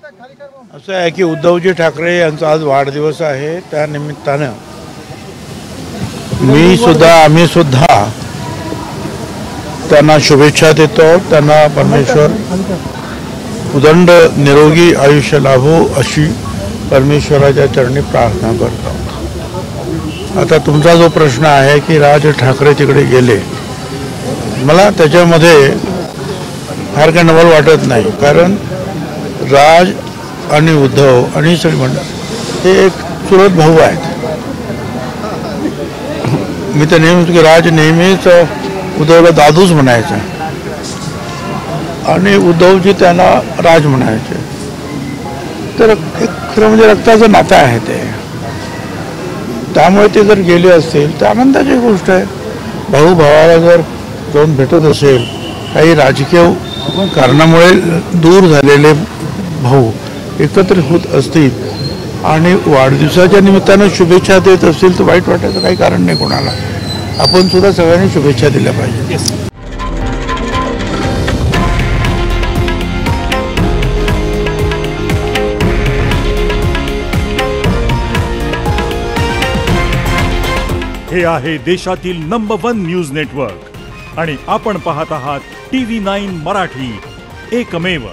असं आहे की उद्धवजी ठाकरे यांचा आज वाढदिवस आहे, त्या निमित्तानं आम्ही सुद्धा त्यांना शुभेच्छा देतो। त्यांना परमेश्वर उदंड निरोगी आयुष्य लाभो अशी परमेश्वराच्या चरणी प्रार्थना करतो। आता तुमचा जो प्रश्न आहे की राज ठाकरे तिकडे गेले, मला त्याच्यामध्ये फार काही नवल वाटत नाही, कारण राज आणि उद्धव आणि सगळे म्हणतात हे एक चुलत भाऊ आहेत। मी तर नेहमीच की राज नेहमीच उद्धवला दादूच म्हणायचा आणि उद्धवजी त्यांना राज म्हणायचे, तर एक खरं म्हणजे रक्ताचं नातं आहे ते। त्यामुळे ते जर गेले असतील तर आनंदाची गोष्ट आहे। भाऊ भावाला जर जाऊन भेटत असेल, काही राजकीय कारणामुळे दूर झालेले भाऊ एकत्र होत असतील आणि वाढदिवसाच्या निमित्तानं शुभेच्छा देत असतील तर वाईट वाटायचं काही कारण नाही कोणाला। आपण सुद्धा सगळ्यांनी शुभेच्छा दिल्या पाहिजे। हे आहे देशातील नंबर 1 न्यूज नेटवर्क आणि आपण पाहत आहात TV9 मराठी, एकमेव।